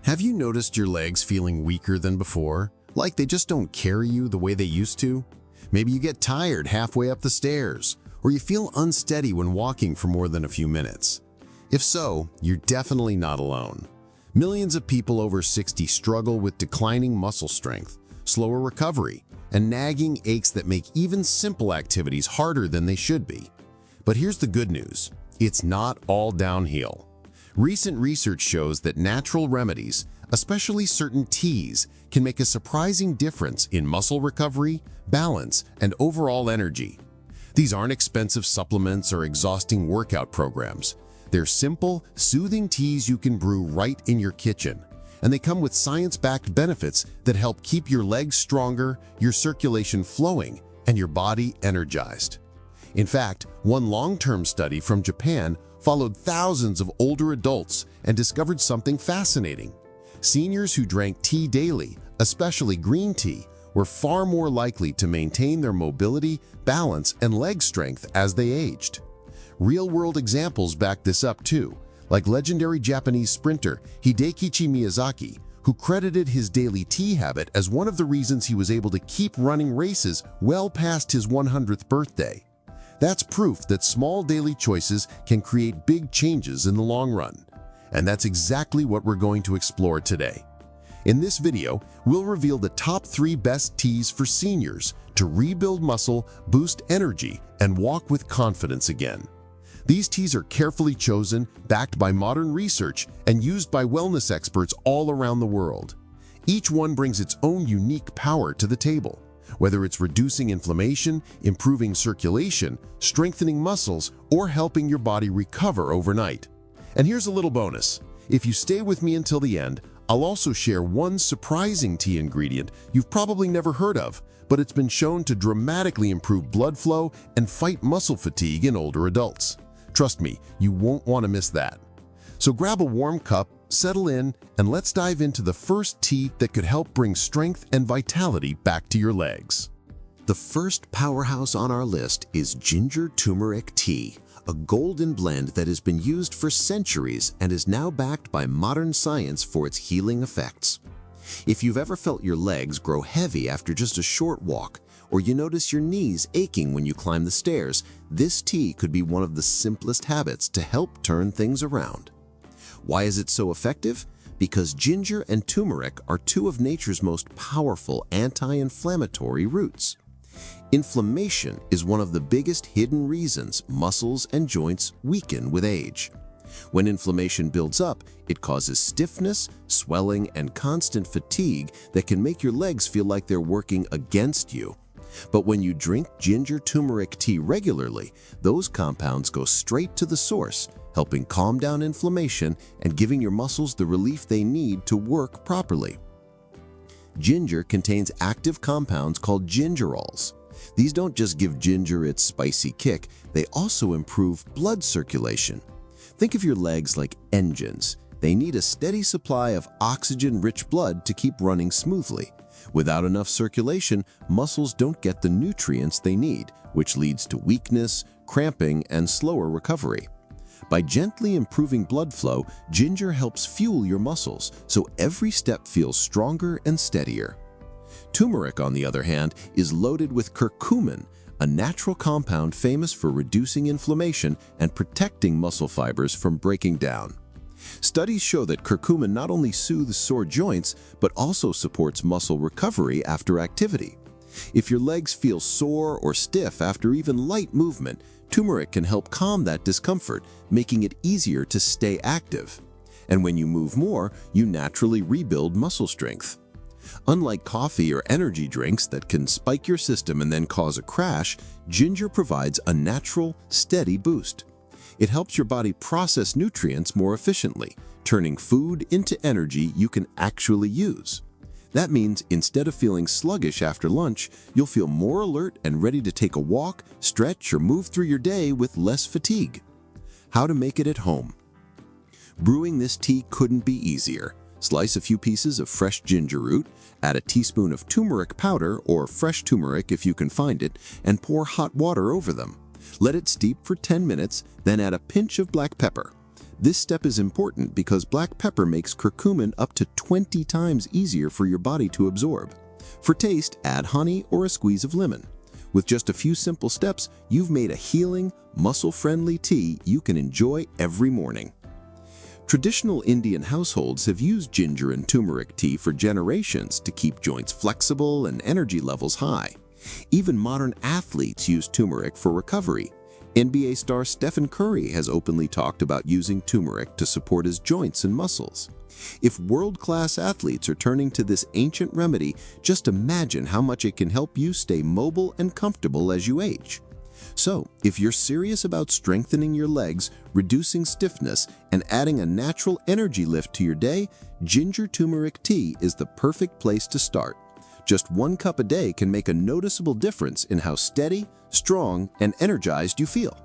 Have you noticed your legs feeling weaker than before? Like they just don't carry you the way they used to? Maybe you get tired halfway up the stairs, or you feel unsteady when walking for more than a few minutes. If so, you're definitely not alone. Millions of people over 60 struggle with declining muscle strength, slower recovery, and nagging aches that make even simple activities harder than they should be. But here's the good news. It's not all downhill. Recent research shows that natural remedies, especially certain teas, can make a surprising difference in muscle recovery, balance, and overall energy. These aren't expensive supplements or exhausting workout programs. They're simple, soothing teas you can brew right in your kitchen. And they come with science-backed benefits that help keep your legs stronger, your circulation flowing, and your body energized. In fact, one long-term study from Japan followed thousands of older adults and discovered something fascinating. Seniors who drank tea daily, especially green tea, were far more likely to maintain their mobility, balance, and leg strength as they aged. Real-world examples back this up too, like legendary Japanese sprinter Hideki Miyazaki, who credited his daily tea habit as one of the reasons he was able to keep running races well past his 100th birthday. That's proof that small daily choices can create big changes in the long run. And that's exactly what we're going to explore today. In this video, we'll reveal the top 3 best teas for seniors to rebuild muscle, boost energy, and walk with confidence again. These teas are carefully chosen, backed by modern research, and used by wellness experts all around the world. Each one brings its own unique power to the table, whether it's reducing inflammation, improving circulation, strengthening muscles, or helping your body recover overnight. And here's a little bonus. If you stay with me until the end, I'll also share one surprising tea ingredient you've probably never heard of, but it's been shown to dramatically improve blood flow and fight muscle fatigue in older adults. Trust me, you won't want to miss that. So grab a warm cup, settle in, and let's dive into the first tea that could help bring strength and vitality back to your legs. The first powerhouse on our list is ginger turmeric tea, a golden blend that has been used for centuries and is now backed by modern science for its healing effects. If you've ever felt your legs grow heavy after just a short walk, or you notice your knees aching when you climb the stairs, this tea could be one of the simplest habits to help turn things around. Why is it so effective? Because ginger and turmeric are 2 of nature's most powerful anti-inflammatory roots. Inflammation is one of the biggest hidden reasons muscles and joints weaken with age. When inflammation builds up, it causes stiffness, swelling, and constant fatigue that can make your legs feel like they're working against you. But when you drink ginger turmeric tea regularly, those compounds go straight to the source, helping calm down inflammation and giving your muscles the relief they need to work properly. Ginger contains active compounds called gingerols. These don't just give ginger its spicy kick, they also improve blood circulation. Think of your legs like engines. They need a steady supply of oxygen-rich blood to keep running smoothly. Without enough circulation, muscles don't get the nutrients they need, which leads to weakness, cramping, and slower recovery. By gently improving blood flow, ginger helps fuel your muscles, so every step feels stronger and steadier. Turmeric, on the other hand, is loaded with curcumin, a natural compound famous for reducing inflammation and protecting muscle fibers from breaking down. Studies show that curcumin not only soothes sore joints, but also supports muscle recovery after activity. If your legs feel sore or stiff after even light movement, turmeric can help calm that discomfort, making it easier to stay active. And when you move more, you naturally rebuild muscle strength. Unlike coffee or energy drinks that can spike your system and then cause a crash, ginger provides a natural, steady boost. It helps your body process nutrients more efficiently, turning food into energy you can actually use. That means instead of feeling sluggish after lunch, you'll feel more alert and ready to take a walk, stretch, or move through your day with less fatigue. How to make it at home. Brewing this tea couldn't be easier. Slice a few pieces of fresh ginger root, add a teaspoon of turmeric powder or fresh turmeric if you can find it, and pour hot water over them. Let it steep for 10 minutes, then add a pinch of black pepper. This step is important because black pepper makes curcumin up to 20 times easier for your body to absorb. For taste, add honey or a squeeze of lemon. With just a few simple steps, you've made a healing, muscle-friendly tea you can enjoy every morning. Traditional Indian households have used ginger and turmeric tea for generations to keep joints flexible and energy levels high. Even modern athletes use turmeric for recovery. NBA star Stephen Curry has openly talked about using turmeric to support his joints and muscles. If world-class athletes are turning to this ancient remedy, just imagine how much it can help you stay mobile and comfortable as you age. So, if you're serious about strengthening your legs, reducing stiffness, and adding a natural energy lift to your day, ginger turmeric tea is the perfect place to start. Just 1 cup a day can make a noticeable difference in how steady, strong, and energized you feel.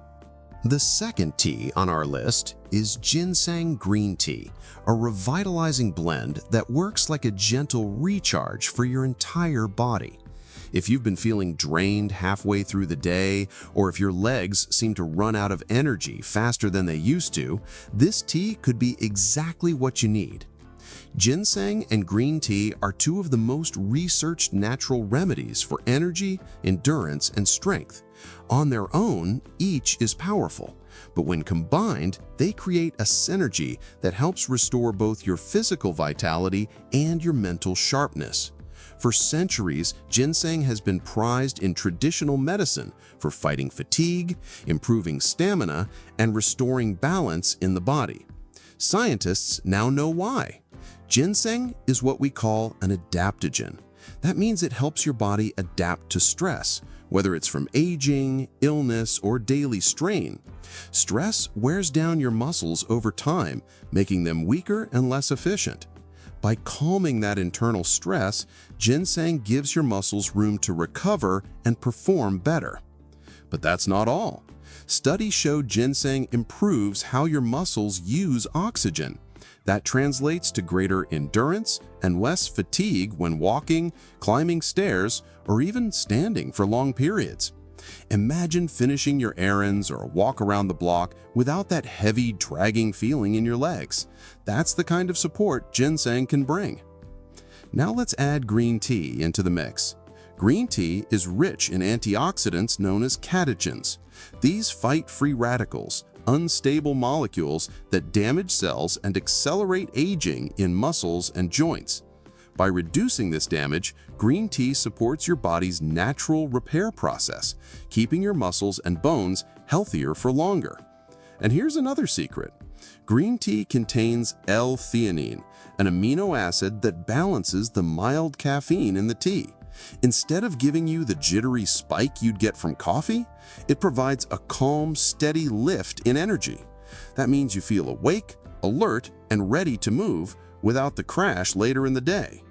The second tea on our list is ginseng green tea, a revitalizing blend that works like a gentle recharge for your entire body. If you've been feeling drained halfway through the day, or if your legs seem to run out of energy faster than they used to, this tea could be exactly what you need. Ginseng and green tea are 2 of the most researched natural remedies for energy, endurance, and strength. On their own, each is powerful, but when combined, they create a synergy that helps restore both your physical vitality and your mental sharpness. For centuries, ginseng has been prized in traditional medicine for fighting fatigue, improving stamina, and restoring balance in the body. Scientists now know why. Ginseng is what we call an adaptogen. That means it helps your body adapt to stress, whether it's from aging, illness, or daily strain. Stress wears down your muscles over time, making them weaker and less efficient. By calming that internal stress, ginseng gives your muscles room to recover and perform better. But that's not all. Studies show ginseng improves how your muscles use oxygen. That translates to greater endurance and less fatigue when walking, climbing stairs, or even standing for long periods. Imagine finishing your errands or a walk around the block without that heavy, dragging feeling in your legs. That's the kind of support ginseng can bring. Now let's add green tea into the mix. Green tea is rich in antioxidants known as catechins. These fight free radicals, unstable molecules that damage cells and accelerate aging in muscles and joints. By reducing this damage, green tea supports your body's natural repair process, keeping your muscles and bones healthier for longer. And here's another secret. Green tea contains L-theanine, an amino acid that balances the mild caffeine in the tea. Instead of giving you the jittery spike you'd get from coffee, it provides a calm, steady lift in energy. That means you feel awake, alert, and ready to move without the crash later in the day.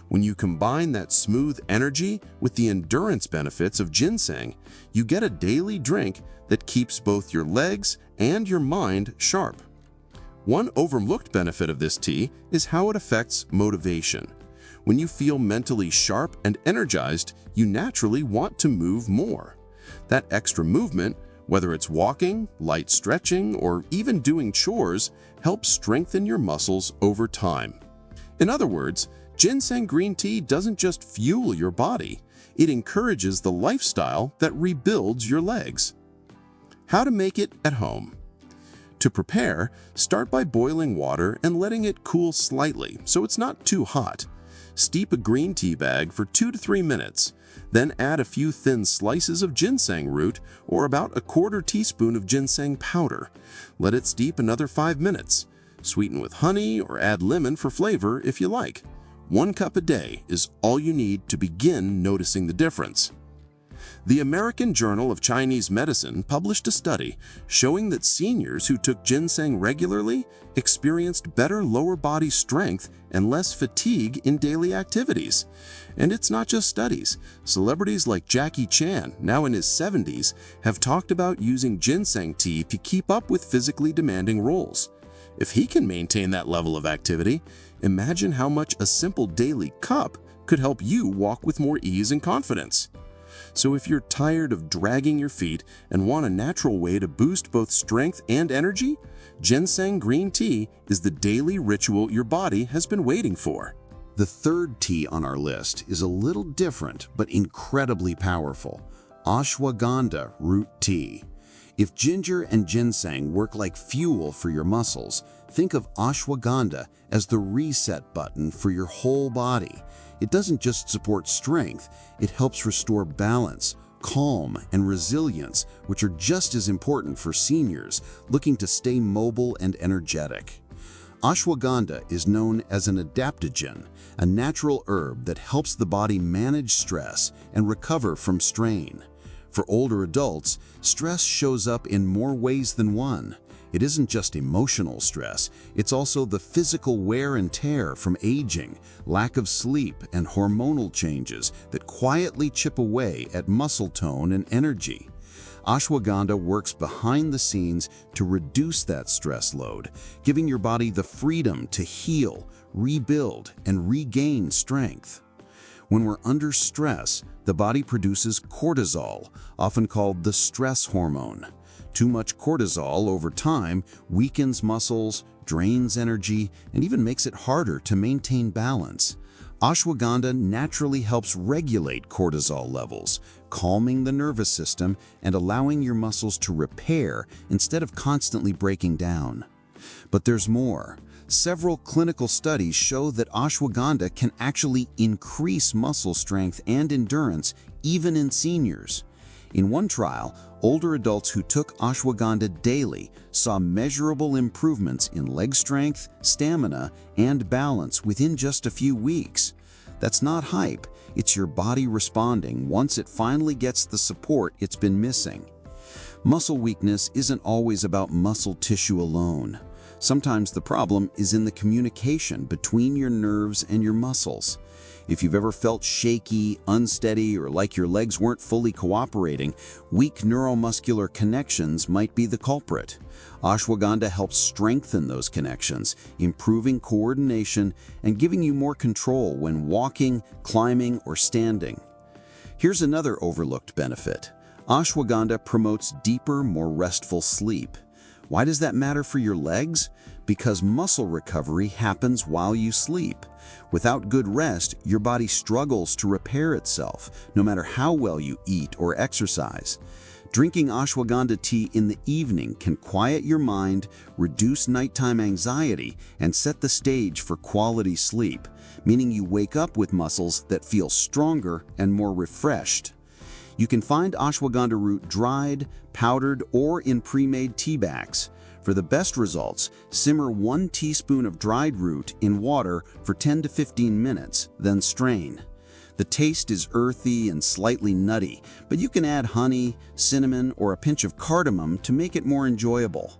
When you combine that smooth energy with the endurance benefits of ginseng, you get a daily drink that keeps both your legs and your mind sharp. One overlooked benefit of this tea is how it affects motivation. When you feel mentally sharp and energized, you naturally want to move more. That extra movement, whether it's walking, light stretching, or even doing chores, helps strengthen your muscles over time. In other words, ginseng green tea doesn't just fuel your body, it encourages the lifestyle that rebuilds your legs. How to make it at home. To prepare, start by boiling water and letting it cool slightly so it's not too hot. Steep a green tea bag for 2 to 3 minutes. Then add a few thin slices of ginseng root or about a 1/4 teaspoon of ginseng powder. Let it steep another 5 minutes. Sweeten with honey or add lemon for flavor if you like. 1 cup a day is all you need to begin noticing the difference. The American Journal of Chinese Medicine published a study showing that seniors who took ginseng regularly experienced better lower body strength and less fatigue in daily activities. And it's not just studies. Celebrities like Jackie Chan, now in his 70s, have talked about using ginseng tea to keep up with physically demanding roles. If he can maintain that level of activity, imagine how much a simple daily cup could help you walk with more ease and confidence. So if you're tired of dragging your feet and want a natural way to boost both strength and energy, ginseng green tea is the daily ritual your body has been waiting for. The third tea on our list is a little different but incredibly powerful: ashwagandha root tea. If ginger and ginseng work like fuel for your muscles, think of ashwagandha as the reset button for your whole body. It doesn't just support strength, it helps restore balance, calm, and resilience, which are just as important for seniors looking to stay mobile and energetic. Ashwagandha is known as an adaptogen, a natural herb that helps the body manage stress and recover from strain. For older adults, stress shows up in more ways than one. It isn't just emotional stress, it's also the physical wear and tear from aging, lack of sleep, and hormonal changes that quietly chip away at muscle tone and energy. Ashwagandha works behind the scenes to reduce that stress load, giving your body the freedom to heal, rebuild, and regain strength. When we're under stress, the body produces cortisol, often called the stress hormone. Too much cortisol over time weakens muscles, drains energy, and even makes it harder to maintain balance. Ashwagandha naturally helps regulate cortisol levels, calming the nervous system and allowing your muscles to repair instead of constantly breaking down. But there's more. Several clinical studies show that ashwagandha can actually increase muscle strength and endurance even in seniors. In one trial, older adults who took ashwagandha daily saw measurable improvements in leg strength, stamina, and balance within just a few weeks. That's not hype, it's your body responding once it finally gets the support it's been missing. Muscle weakness isn't always about muscle tissue alone. Sometimes the problem is in the communication between your nerves and your muscles. If you've ever felt shaky, unsteady, or like your legs weren't fully cooperating, weak neuromuscular connections might be the culprit. Ashwagandha helps strengthen those connections, improving coordination and giving you more control when walking, climbing, or standing. Here's another overlooked benefit. Ashwagandha promotes deeper, more restful sleep. Why does that matter for your legs? Because muscle recovery happens while you sleep. Without good rest, your body struggles to repair itself, no matter how well you eat or exercise. Drinking ashwagandha tea in the evening can quiet your mind, reduce nighttime anxiety, and set the stage for quality sleep, meaning you wake up with muscles that feel stronger and more refreshed. You can find ashwagandha root dried, powdered, or in pre-made tea bags. For the best results, simmer 1 teaspoon of dried root in water for 10 to 15 minutes, then strain. The taste is earthy and slightly nutty, but you can add honey, cinnamon, or a pinch of cardamom to make it more enjoyable.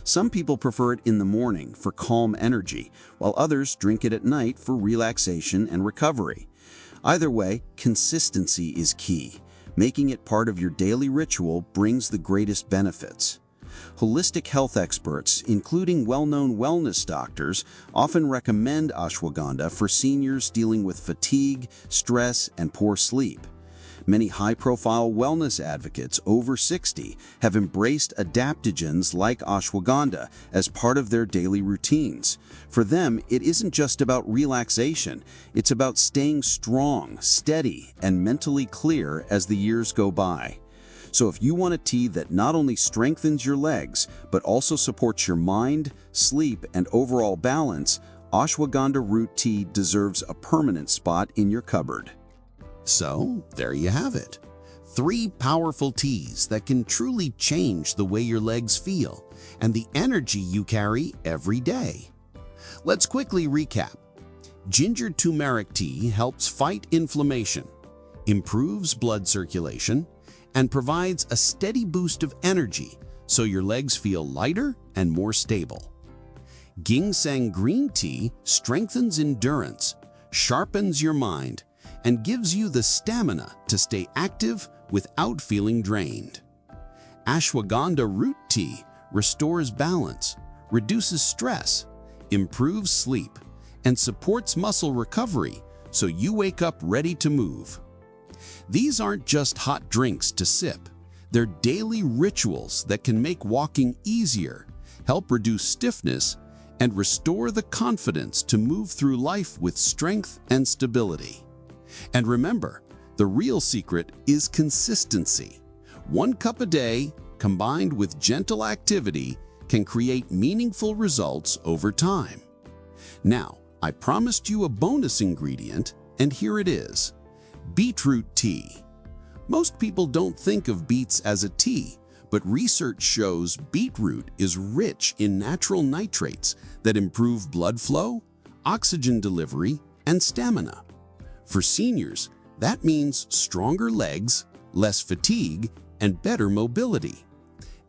Some people prefer it in the morning for calm energy, while others drink it at night for relaxation and recovery. Either way, consistency is key. Making it part of your daily ritual brings the greatest benefits. Holistic health experts, including well-known wellness doctors, often recommend ashwagandha for seniors dealing with fatigue, stress, and poor sleep. Many high-profile wellness advocates over 60 have embraced adaptogens like ashwagandha as part of their daily routines. For them, it isn't just about relaxation, it's about staying strong, steady, and mentally clear as the years go by. So if you want a tea that not only strengthens your legs, but also supports your mind, sleep, and overall balance, ashwagandha root tea deserves a permanent spot in your cupboard. So, there you have it. 3 powerful teas that can truly change the way your legs feel and the energy you carry every day. Let's quickly recap. Ginger turmeric tea helps fight inflammation, improves blood circulation, and provides a steady boost of energy so your legs feel lighter and more stable. Ginseng green tea strengthens endurance, sharpens your mind, and gives you the stamina to stay active without feeling drained. Ashwagandha root tea restores balance, reduces stress, improves sleep, and supports muscle recovery so you wake up ready to move. These aren't just hot drinks to sip. They're daily rituals that can make walking easier, help reduce stiffness, and restore the confidence to move through life with strength and stability. And remember, the real secret is consistency. 1 cup a day, combined with gentle activity, can create meaningful results over time. Now, I promised you a bonus ingredient, and here it is: beetroot tea. Most people don't think of beets as a tea, but research shows beetroot is rich in natural nitrates that improve blood flow, oxygen delivery, and stamina. For seniors, that means stronger legs, less fatigue, and better mobility.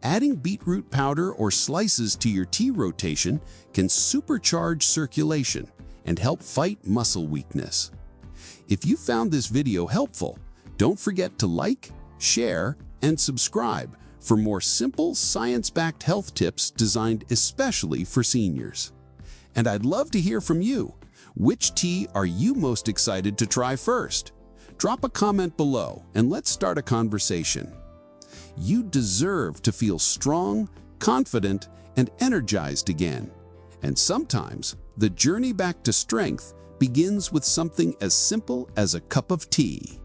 Adding beetroot powder or slices to your tea rotation can supercharge circulation and help fight muscle weakness. If you found this video helpful, don't forget to like, share, and subscribe for more simple, science-backed health tips designed especially for seniors. And I'd love to hear from you. Which tea are you most excited to try first? Drop a comment below and let's start a conversation. You deserve to feel strong, confident, and energized again. And sometimes, the journey back to strength begins with something as simple as a cup of tea.